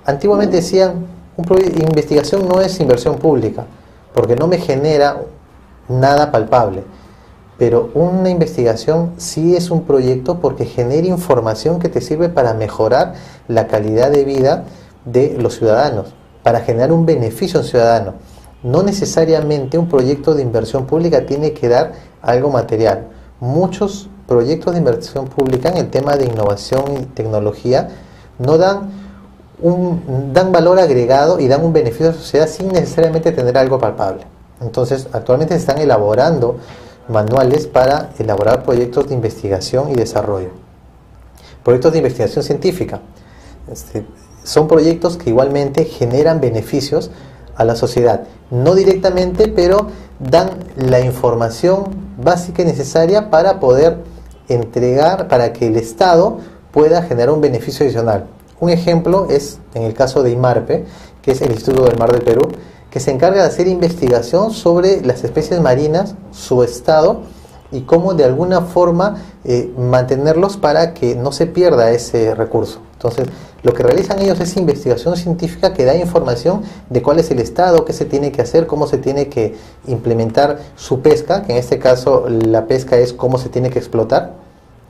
antiguamente decían, investigación no es inversión pública, porque no me genera nada palpable. Pero una investigación sí es un proyecto porque genera información que te sirve para mejorar la calidad de vida de los ciudadanos, para generar un beneficio ciudadano. No necesariamente un proyecto de inversión pública tiene que dar algo material. Muchos proyectos de inversión pública en el tema de innovación y tecnología no dan valor agregado y dan un beneficio a la sociedad sin necesariamente tener algo palpable. Entonces, actualmente se están elaborando manuales para elaborar proyectos de investigación y desarrollo. Proyectos de investigación científica. Son proyectos que igualmente generan beneficios a la sociedad. No directamente, pero dan la información básica y necesaria para poder entregar, para que el Estado pueda generar un beneficio adicional. Un ejemplo es en el caso de IMARPE, que es el Instituto del Mar del Perú, que se encarga de hacer investigación sobre las especies marinas, su estado y cómo de alguna forma mantenerlos para que no se pierda ese recurso. Entonces, lo que realizan ellos es investigación científica que da información de cuál es el estado, qué se tiene que hacer, cómo se tiene que implementar su pesca, que en este caso la pesca es cómo se tiene que explotar,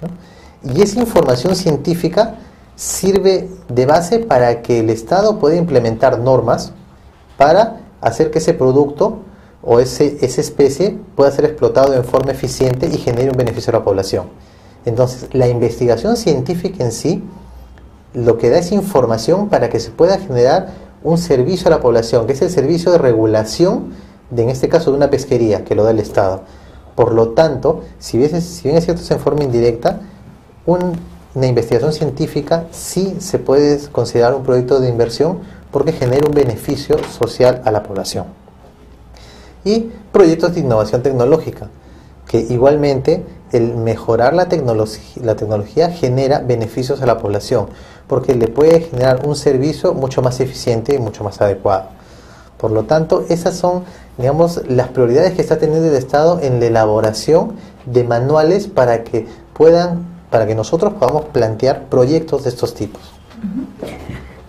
¿no? Y esa información científica sirve de base para que el Estado pueda implementar normas para hacer que ese producto o esa especie pueda ser explotado de forma eficiente y genere un beneficio a la población. Entonces, la investigación científica en sí lo que da es información para que se pueda generar un servicio a la población, que es el servicio de regulación, en este caso de una pesquería, que lo da el Estado. Por lo tanto, si bien es cierto, es en forma indirecta, una investigación científica sí se puede considerar un proyecto de inversión porque genera un beneficio social a la población. Y proyectos de innovación tecnológica, que igualmente el mejorar la tecnología genera beneficios a la población, porque le puede generar un servicio mucho más eficiente y mucho más adecuado. Por lo tanto, esas son, digamos, las prioridades que está teniendo el Estado en la elaboración de manuales para que nosotros podamos plantear proyectos de estos tipos.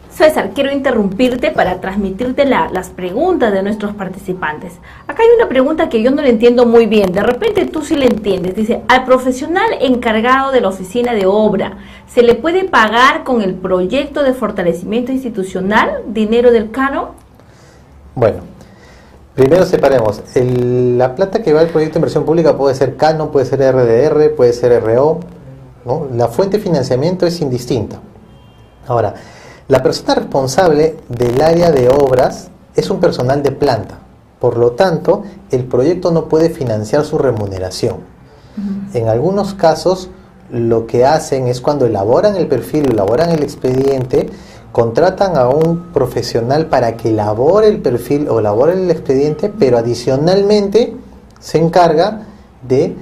César, quiero interrumpirte para transmitirte las preguntas de nuestros participantes. Acá hay una pregunta que yo no le entiendo muy bien, de repente tú sí le entiendes. Dice, al profesional encargado de la oficina de obra, ¿se le puede pagar con el proyecto de fortalecimiento institucional dinero del canon? Bueno, Primero separemos. La plata que va al proyecto de inversión pública puede ser Canon, puede ser RDR, puede ser RO, ¿no? La fuente de financiamiento es indistinta. Ahora, la persona responsable del área de obras es un personal de planta. Por lo tanto, el proyecto no puede financiar su remuneración. En algunos casos, lo que hacen es cuando elaboran el perfil, elaboran el expediente, contratan a un profesional para que elabore el perfil o elabore el expediente, pero adicionalmente se encarga de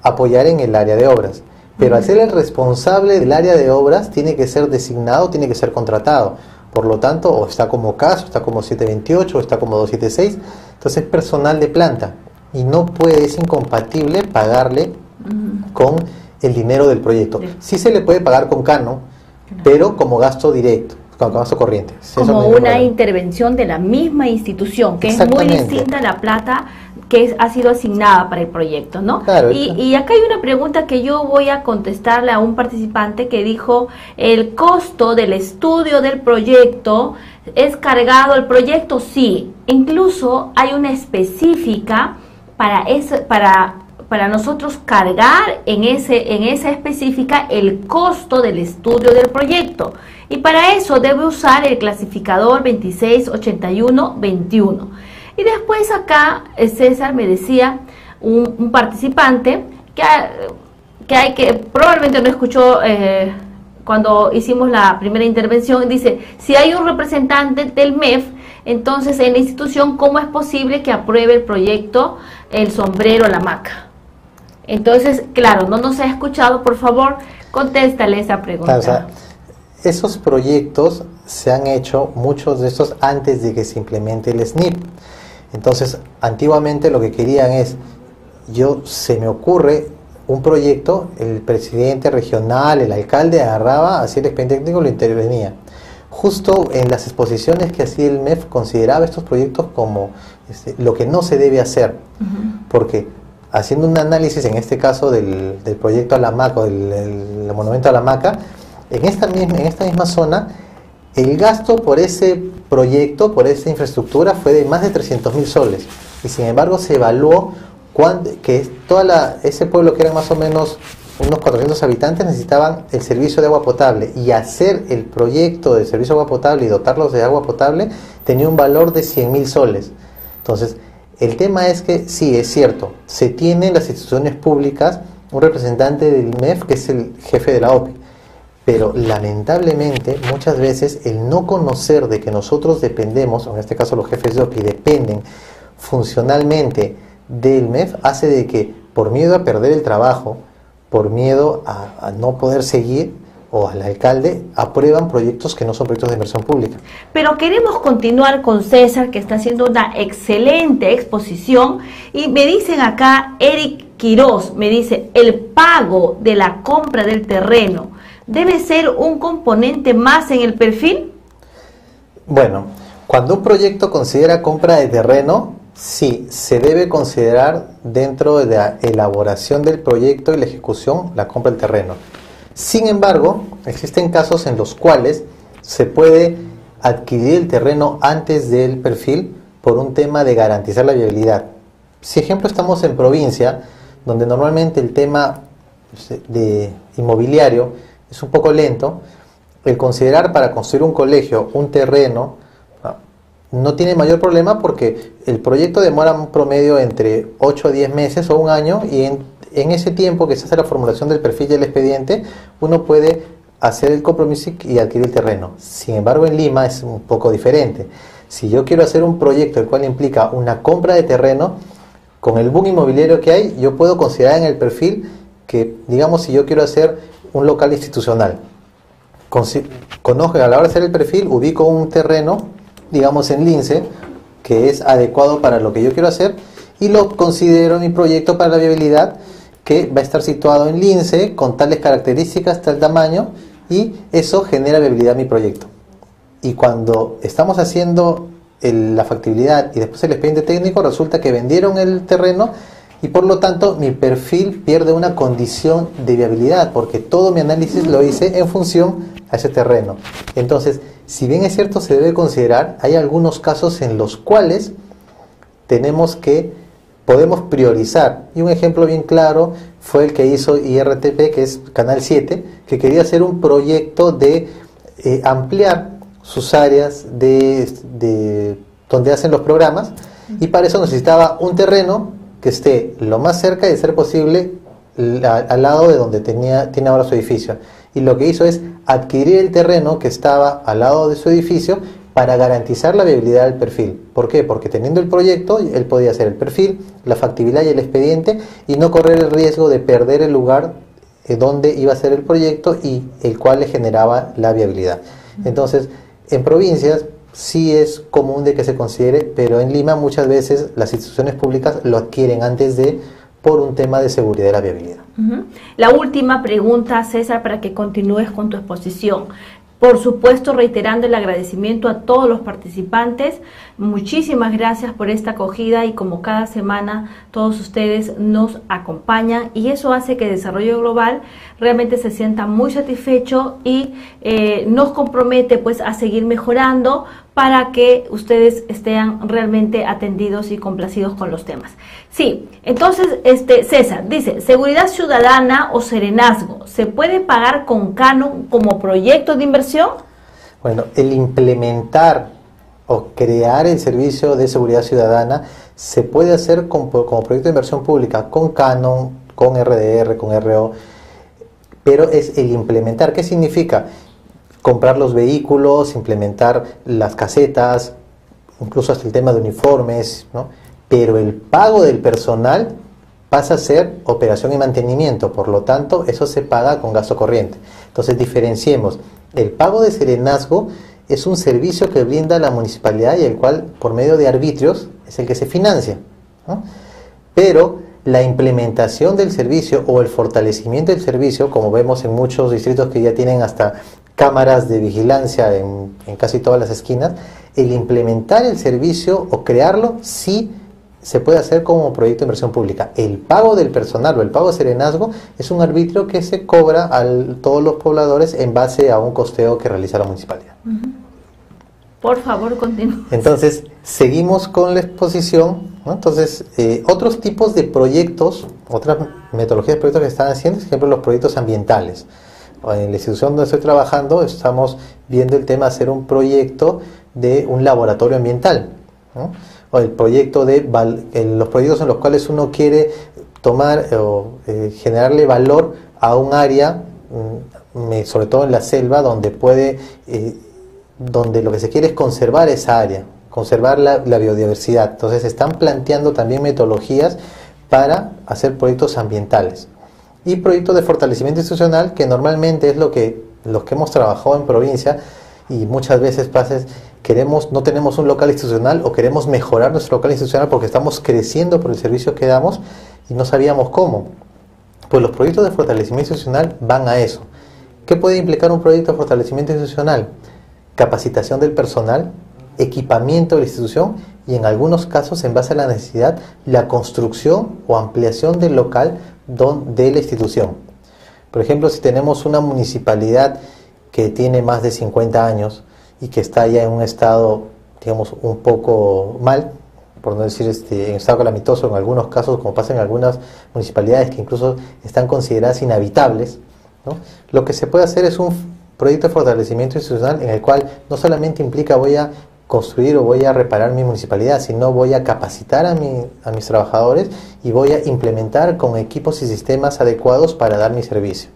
apoyar en el área de obras. Pero al ser el responsable del área de obras, tiene que ser designado, tiene que ser contratado. Por lo tanto, o está como CAS, o está como 728, o está como 276. Entonces es personal de planta y no puede, es incompatible pagarle con el dinero del proyecto. Sí se le puede pagar con Canon, pero como gasto directo, como gasto corriente. Como una intervención de la misma institución, que es muy distinta a la plata que ha sido asignada para el proyecto, ¿no? Claro, y acá hay una pregunta que yo voy a contestarle a un participante que dijo: el costo del estudio del proyecto es cargado al proyecto. Sí, incluso hay una específica para nosotros cargar en esa específica el costo del estudio del proyecto, y para eso debe usar el clasificador 268121. Y después acá César me decía, un participante que probablemente no escuchó cuando hicimos la primera intervención, dice: si hay un representante del MEF, entonces en la institución, ¿cómo es posible que apruebe el proyecto el sombrero, la hamaca? Entonces, claro, no nos ha escuchado. Por favor, contéstale esa pregunta. Claro, o sea, esos proyectos se han hecho, muchos de estos, antes de que se implemente el SNIP. Entonces, antiguamente lo que querían es, se me ocurre un proyecto, el presidente regional, el alcalde agarraba, hacía el expediente técnico, lo intervenía. Justo en las exposiciones que hacía el MEF, consideraba estos proyectos como lo que no se debe hacer, porque haciendo un análisis, en este caso del proyecto a la hamaca, del monumento a la hamaca, en esta misma zona, el gasto por ese proyecto, por esa infraestructura, fue de más de 300.000 soles. Y sin embargo se evaluó que ese pueblo, que eran más o menos unos 400 habitantes, necesitaban el servicio de agua potable. Y hacer el proyecto de servicio de agua potable y dotarlos de agua potable tenía un valor de 100.000 soles. Entonces, el tema es que sí, es cierto, se tiene en las instituciones públicas un representante del MEF que es el jefe de la OPI. Pero lamentablemente muchas veces el no conocer de que nosotros dependemos, en este caso los jefes de OPI dependen funcionalmente del MEF, hace de que por miedo a perder el trabajo, por miedo a no poder seguir, o al alcalde, aprueban proyectos que no son proyectos de inversión pública. Pero queremos continuar con César, que está haciendo una excelente exposición, y me dicen acá, Eric Quiroz, me dice: el pago de la compra del terreno ¿debe ser un componente más en el perfil? Bueno, cuando un proyecto considera compra de terreno, sí, se debe considerar dentro de la elaboración del proyecto y la ejecución la compra del terreno. Sin embargo, existen casos en los cuales se puede adquirir el terreno antes del perfil por un tema de garantizar la viabilidad. Si ejemplo estamos en provincia, donde normalmente el tema de inmobiliario es un poco lento, el considerar para construir un colegio un terreno no tiene mayor problema, porque el proyecto demora un promedio entre 8 a 10 meses o un año, y en ese tiempo que se hace la formulación del perfil y el expediente, uno puede hacer el compromiso y adquirir el terreno. Sin embargo, en Lima es un poco diferente. Si yo quiero hacer un proyecto el cual implica una compra de terreno, con el boom inmobiliario que hay, yo puedo considerar en el perfil que, digamos, si yo quiero hacer un local institucional, conozco, a la hora de hacer el perfil, ubico un terreno, digamos en Lince, que es adecuado para lo que yo quiero hacer, y lo considero en mi proyecto para la viabilidad, que va a estar situado en Lince, con tales características, tal tamaño, y eso genera viabilidad en mi proyecto. Y cuando estamos haciendo la factibilidad y después el expediente técnico, resulta que vendieron el terreno, y por lo tanto mi perfil pierde una condición de viabilidad, porque todo mi análisis lo hice en función a ese terreno. Entonces, si bien es cierto, se debe considerar, hay algunos casos en los cuales podemos priorizar. Y un ejemplo bien claro fue el que hizo IRTP, que es Canal 7, que quería hacer un proyecto de ampliar sus áreas de donde hacen los programas, y para eso necesitaba un terreno que esté lo más cerca de ser posible al lado de donde tiene ahora su edificio. Y lo que hizo es adquirir el terreno que estaba al lado de su edificio para garantizar la viabilidad del perfil. ¿Por qué? Porque teniendo el proyecto, él podía hacer el perfil, la factibilidad y el expediente, y no correr el riesgo de perder el lugar donde iba a ser el proyecto y el cual le generaba la viabilidad. Entonces, en provincias sí es común de que se considere, pero en Lima muchas veces las instituciones públicas lo adquieren por un tema de seguridad y la viabilidad. La última pregunta, César, para que continúes con tu exposición. Por supuesto, reiterando el agradecimiento a todos los participantes. Muchísimas gracias por esta acogida, y como cada semana todos ustedes nos acompañan, y eso hace que Desarrollo Global realmente se sienta muy satisfecho y nos compromete pues a seguir mejorando para que ustedes estén realmente atendidos y complacidos con los temas. Sí, entonces César dice, seguridad ciudadana o serenazgo, ¿se puede pagar con Canon como proyecto de inversión? Bueno, el implementar o crear el servicio de seguridad ciudadana se puede hacer como proyecto de inversión pública, con Canon, con RDR, con RO, pero es el implementar. ¿Qué significa? Comprar los vehículos, implementar las casetas, incluso hasta el tema de uniformes, ¿no? Pero el pago del personal pasa a ser operación y mantenimiento, por lo tanto eso se paga con gasto corriente. Entonces diferenciemos, el pago de serenazgo es un servicio que brinda la municipalidad y el cual por medio de arbitrios es el que se financia, ¿no? Pero la implementación del servicio o el fortalecimiento del servicio, como vemos en muchos distritos que ya tienen hasta cámaras de vigilancia en casi todas las esquinas, el implementar el servicio o crearlo sí se puede hacer como proyecto de inversión pública. El pago del personal o el pago de serenazgo es un arbitrio que se cobra a todos los pobladores en base a un costeo que realiza la municipalidad. Por favor, continúe. Entonces, seguimos con la exposición, ¿no? Entonces, otros tipos de proyectos, otras metodologías de proyectos que están haciendo, por ejemplo, los proyectos ambientales. En la institución donde estoy trabajando estamos viendo el tema de hacer un proyecto de un laboratorio ambiental, ¿no? O el proyecto los proyectos en los cuales uno quiere tomar o generarle valor a un área, sobre todo en la selva, donde donde lo que se quiere es conservar esa área, conservar la biodiversidad. Entonces se están planteando también metodologías para hacer proyectos ambientales. Y proyectos de fortalecimiento institucional, que normalmente es los que hemos trabajado en provincia, y muchas veces no tenemos un local institucional o queremos mejorar nuestro local institucional porque estamos creciendo por el servicio que damos y no sabíamos cómo. Pues los proyectos de fortalecimiento institucional van a eso. ¿Qué puede implicar un proyecto de fortalecimiento institucional? Capacitación del personal, equipamiento de la institución y en algunos casos, en base a la necesidad, la construcción o ampliación del local de la institución. Por ejemplo, si tenemos una municipalidad que tiene más de 50 años y que está ya en un estado, digamos, un poco mal, por no decir en estado calamitoso en algunos casos, como pasa en algunas municipalidades que incluso están consideradas inhabitables, ¿no? Lo que se puede hacer es un proyecto de fortalecimiento institucional en el cual no solamente implica voy a construir o voy a reparar mi municipalidad, sino voy a capacitar a mis trabajadores y voy a implementar con equipos y sistemas adecuados para dar mi servicio.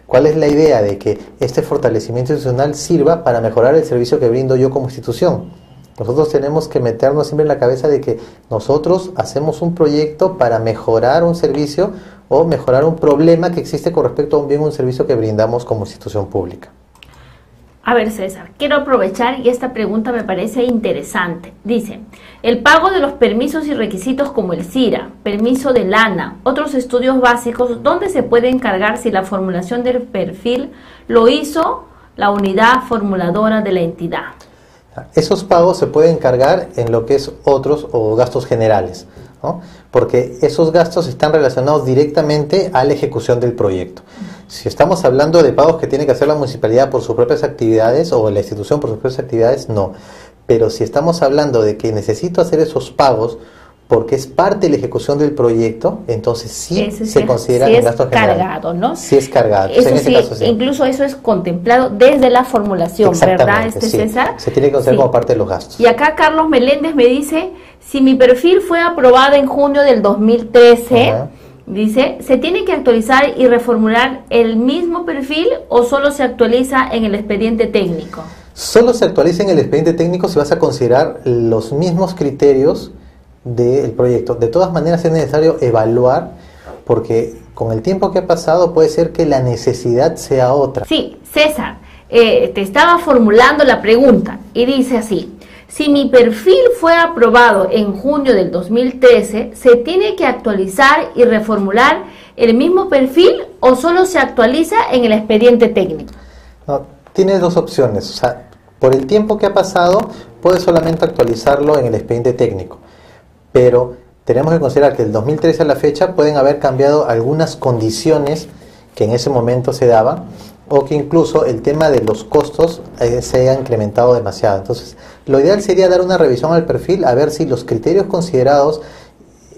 ¿Cuál es la idea? De que este fortalecimiento institucional sirva para mejorar el servicio que brindo yo como institución. Nosotros tenemos que meternos siempre en la cabeza de que nosotros hacemos un proyecto para mejorar un servicio o mejorar un problema que existe con respecto a un bien o un servicio que brindamos como institución pública. A ver, César, quiero aprovechar y esta pregunta me parece interesante. Dice, el pago de los permisos y requisitos como el CIRA, permiso de lana, otros estudios básicos, ¿dónde se puede encargar si la formulación del perfil lo hizo la unidad formuladora de la entidad? Esos pagos se pueden cargar en lo que es otros o gastos generales, ¿no? Porque esos gastos están relacionados directamente a la ejecución del proyecto. Si estamos hablando de pagos que tiene que hacer la municipalidad por sus propias actividades o la institución por sus propias actividades, no. Pero si estamos hablando de que necesito hacer esos pagos porque es parte de la ejecución del proyecto, entonces sí se consideran en gastos generales. Cargado, ¿no? Sí es cargado. Eso en ese caso, sí. Incluso eso es contemplado desde la formulación, ¿verdad, sí. César? Se tiene que considerar como parte de los gastos. Y acá Carlos Meléndez me dice, si mi perfil fue aprobado en junio del 2013, dice, ¿se tiene que actualizar y reformular el mismo perfil o solo se actualiza en el expediente técnico? Solo se actualiza en el expediente técnico si vas a considerar los mismos criterios del proyecto. De todas maneras es necesario evaluar, porque con el tiempo que ha pasado puede ser que la necesidad sea otra. Sí, César, te estaba formulando la pregunta y dice así: si mi perfil fue aprobado en junio del 2013, ¿se tiene que actualizar y reformular el mismo perfil o solo se actualiza en el expediente técnico? No, tienes dos opciones. O sea, por el tiempo que ha pasado, puedes solamente actualizarlo en el expediente técnico. Pero tenemos que considerar que del 2013 a la fecha pueden haber cambiado algunas condiciones que en ese momento se daban, o que incluso el tema de los costos se haya incrementado demasiado. Entonces, lo ideal sería dar una revisión al perfil a ver si los criterios considerados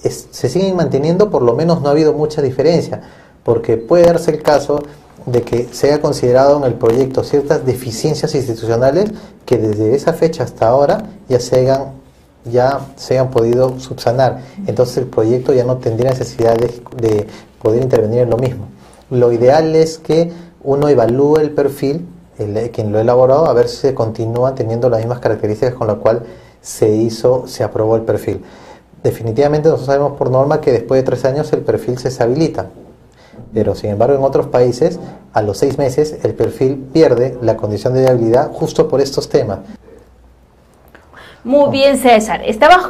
se siguen manteniendo. Por lo menos no ha habido mucha diferencia, porque puede darse el caso de que se haya considerado en el proyecto ciertas deficiencias institucionales que desde esa fecha hasta ahora ya se hayan podido subsanar. Entonces el proyecto ya no tendría necesidad de poder intervenir en lo mismo. Lo ideal es que uno evalúe el perfil, quien lo ha elaborado, a ver si se continúan teniendo las mismas características con las cuales se aprobó el perfil. Definitivamente nosotros sabemos por norma que después de 3 años el perfil se deshabilita, pero sin embargo en otros países a los 6 meses el perfil pierde la condición de viabilidad justo por estos temas. Muy bien, César, estabas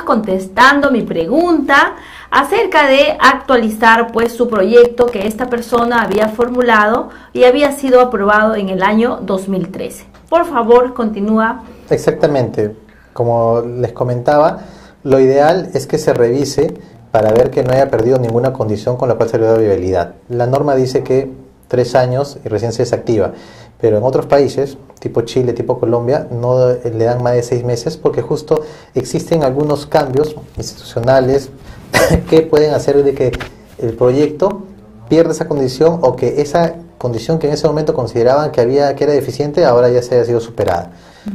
contestando mi pregunta acerca de actualizar pues su proyecto que esta persona había formulado y había sido aprobado en el año 2013. Por favor, continúa. Exactamente, como les comentaba, lo ideal es que se revise para ver que no haya perdido ninguna condición con la cual se le da viabilidad. La norma dice que 3 años y recién se desactiva, pero en otros países, tipo Chile, tipo Colombia, no le dan más de 6 meses porque justo existen algunos cambios institucionales que pueden hacer de que el proyecto pierda esa condición, o que esa condición que en ese momento consideraban que era deficiente ahora ya se haya sido superada.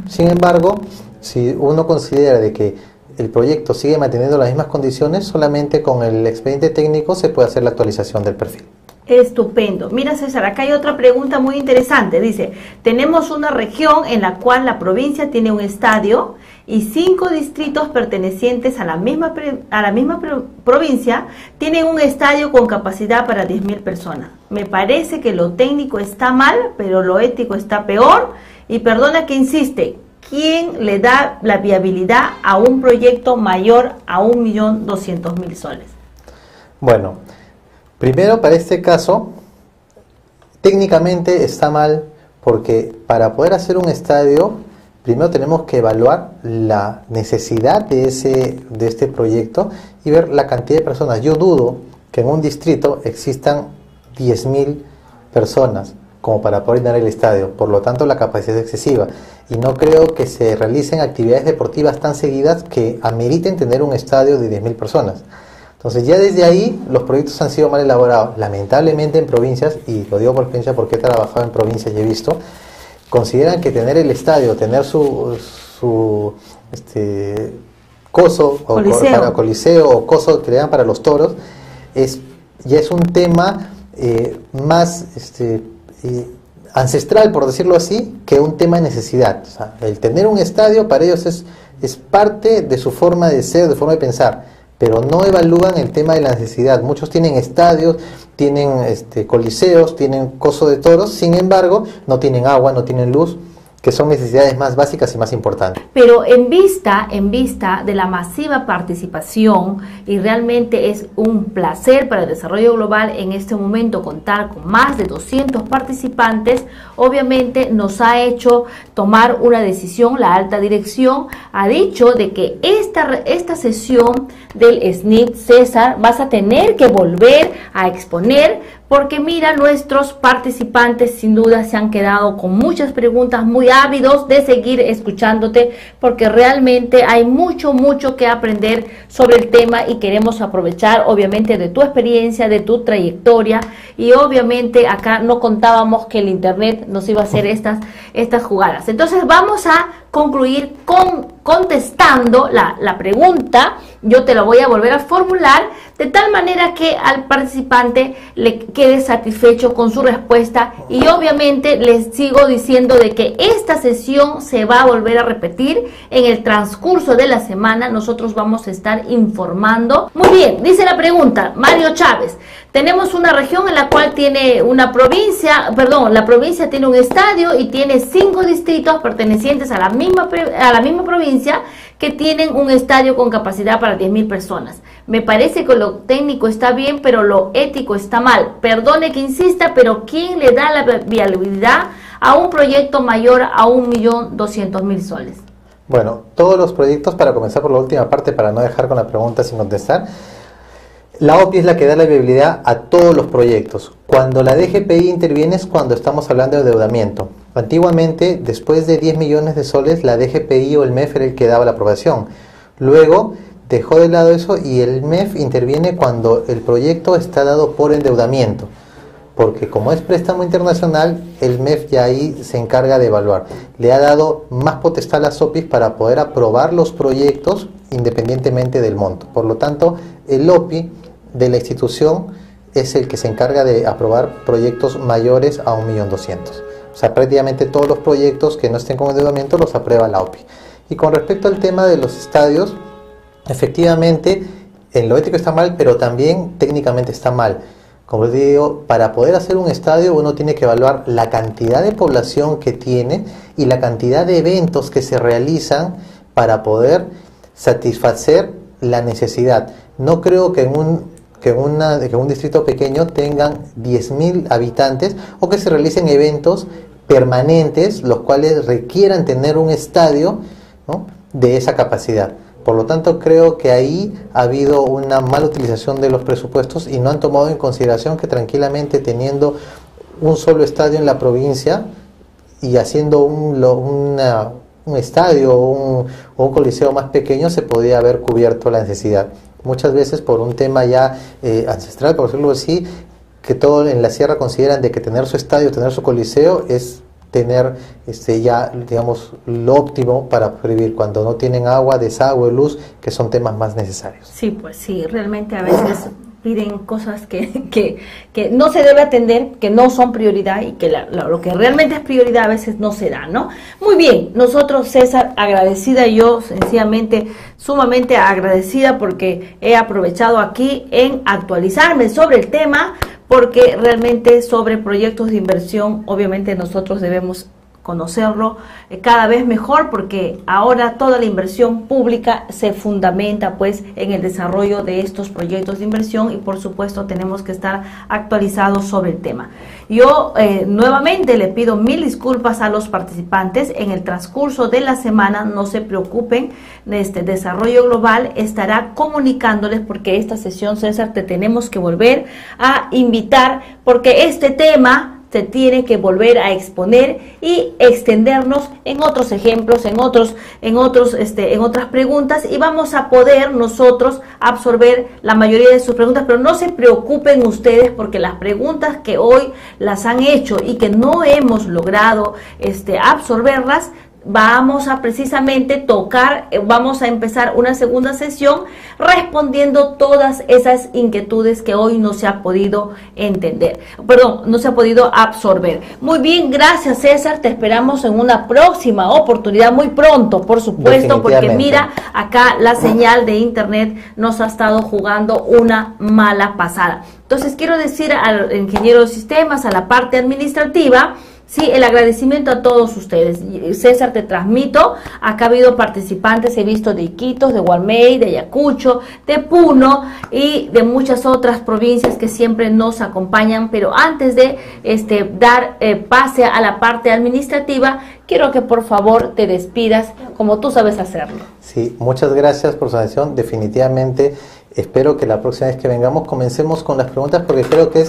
Sin embargo, si uno considera de que el proyecto sigue manteniendo las mismas condiciones, solamente con el expediente técnico se puede hacer la actualización del perfil. Estupendo. Mira, César, acá hay otra pregunta muy interesante. Dice, tenemos una región en la cual la provincia tiene un estadio y 5 distritos pertenecientes a la misma provincia tienen un estadio con capacidad para 10.000 personas. Me parece que lo técnico está mal, pero lo ético está peor. Y perdona que insiste, ¿quién le da la viabilidad a un proyecto mayor a 1.200.000 soles? Bueno, primero, para este caso, técnicamente está mal, porque para poder hacer un estadio, primero tenemos que evaluar la necesidad de este proyecto y ver la cantidad de personas. Yo dudo que en un distrito existan 10.000 personas como para poder llenar el estadio, por lo tanto la capacidad es excesiva, y no creo que se realicen actividades deportivas tan seguidas que ameriten tener un estadio de 10.000 personas. Entonces ya desde ahí los proyectos han sido mal elaborados. Lamentablemente en provincias, y lo digo por experiencia porque he trabajado en provincias y he visto, consideran que tener el estadio, tener su coso o coliseo o coso que le dan para los toros, ya es un tema más ancestral, por decirlo así, que un tema de necesidad. O sea, el tener un estadio para ellos es parte de su forma de ser, de forma de pensar, pero no evalúan el tema de la necesidad. Muchos tienen estadios, tienen coliseos, tienen coso de toros, sin embargo, no tienen agua, no tienen luz, que son necesidades más básicas y más importantes. Pero en vista de la masiva participación, y realmente es un placer para el desarrollo global en este momento contar con más de 200 participantes, obviamente nos ha hecho tomar una decisión. La alta dirección ha dicho de que esta sesión del SNIP, César, vas a tener que volver a exponer porque mira, nuestros participantes sin duda se han quedado con muchas preguntas, muy ávidos de seguir escuchándote, porque realmente hay mucho que aprender sobre el tema y queremos aprovechar obviamente de tu experiencia, de tu trayectoria, y obviamente acá no contábamos que el internet nos iba a hacer estas jugadas. Entonces vamos a concluir contestando la pregunta. Yo te la voy a volver a formular de tal manera que al participante le quede satisfecho con su respuesta, y obviamente les sigo diciendo de que esta sesión se va a volver a repetir en el transcurso de la semana. Nosotros vamos a estar informando. Muy bien, dice la pregunta, Mario Chávez: tenemos una región en la cual tiene una provincia, la provincia tiene un estadio y tiene 5 distritos pertenecientes a la misma provincia que tienen un estadio con capacidad para 10.000 personas. Me parece que lo técnico está bien, pero lo ético está mal. Perdone que insista, pero ¿quién le da la viabilidad a un proyecto mayor a 1.200.000 soles? Bueno, todos los proyectos, para comenzar por la última parte, para no dejar con la pregunta sin contestar, la OPI es la que da la viabilidad a todos los proyectos. Cuando la DGPI interviene es cuando estamos hablando de endeudamiento. Antiguamente, después de 10 millones de soles, la DGPI o el MEF era el que daba la aprobación. Luego dejó de lado eso y el MEF interviene cuando el proyecto está dado por endeudamiento. Porque como es préstamo internacional, el MEF ya ahí se encarga de evaluar. Le ha dado más potestad a las OPIs para poder aprobar los proyectos independientemente del monto. Por lo tanto, el OPI de la institución es el que se encarga de aprobar proyectos mayores a 1.200.000. O sea, prácticamente todos los proyectos que no estén con endeudamiento los aprueba la OPI. Y con respecto al tema de los estadios, efectivamente, en lo ético está mal, pero también técnicamente está mal. Como les digo, para poder hacer un estadio uno tiene que evaluar la cantidad de población que tiene y la cantidad de eventos que se realizan para poder satisfacer la necesidad. No creo que en un distrito pequeño tengan 10.000 habitantes o que se realicen eventos permanentes, los cuales requieran tener un estadio, ¿no?, de esa capacidad. Por lo tanto, creo que ahí ha habido una mala utilización de los presupuestos y no han tomado en consideración que tranquilamente teniendo un solo estadio en la provincia y haciendo un estadio o un coliseo más pequeño se podía haber cubierto la necesidad. Muchas veces por un tema ya ancestral, por decirlo así, que todo en la sierra consideran de que tener su estadio, tener su coliseo es tener ya, digamos, lo óptimo para vivir, cuando no tienen agua, desagüe, luz, que son temas más necesarios. Sí, pues sí, realmente a veces piden cosas que no se debe atender, que no son prioridad y que lo que realmente es prioridad a veces no se da, ¿no? Muy bien, nosotros, César, agradecida, yo sencillamente sumamente agradecida porque he aprovechado aquí en actualizarme sobre el tema, porque realmente sobre proyectos de inversión obviamente nosotros debemos conocerlo cada vez mejor, porque ahora toda la inversión pública se fundamenta pues en el desarrollo de estos proyectos de inversión y por supuesto tenemos que estar actualizados sobre el tema. Yo nuevamente le pido 1000 disculpas a los participantes. En el transcurso de la semana, no se preocupen, Desarrollo Global estará comunicándoles, porque esta sesión, César, te tenemos que volver a invitar, porque este tema se tiene que volver a exponer y extendernos en otros ejemplos, en otras preguntas, y vamos a poder nosotros absorber la mayoría de sus preguntas. Pero no se preocupen ustedes, porque las preguntas que hoy las han hecho y que no hemos logrado absorberlas, vamos a precisamente tocar, vamos a empezar una segunda sesión respondiendo todas esas inquietudes que hoy no se ha podido no se ha podido absorber. Muy bien, gracias, César, te esperamos en una próxima oportunidad muy pronto, por supuesto, porque mira, acá la señal de internet nos ha estado jugando una mala pasada. Entonces quiero decir al ingeniero de sistemas, a la parte administrativa, sí, el agradecimiento a todos ustedes. César, te transmito, acá ha habido participantes, he visto de Iquitos, de Gualmey, de Ayacucho, de Puno y de muchas otras provincias que siempre nos acompañan. Pero antes de dar pase a la parte administrativa, quiero que por favor te despidas como tú sabes hacerlo. Sí, muchas gracias por su atención. Definitivamente espero que la próxima vez que vengamos comencemos con las preguntas, porque creo que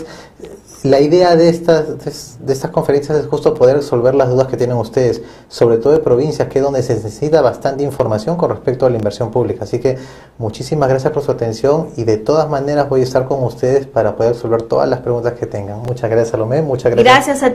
La idea de estas conferencias es justo poder resolver las dudas que tienen ustedes, sobre todo de provincias, que es donde se necesita bastante información con respecto a la inversión pública. Así que muchísimas gracias por su atención y de todas maneras voy a estar con ustedes para poder resolver todas las preguntas que tengan. Muchas gracias, Salomé. Muchas gracias. Gracias a ti.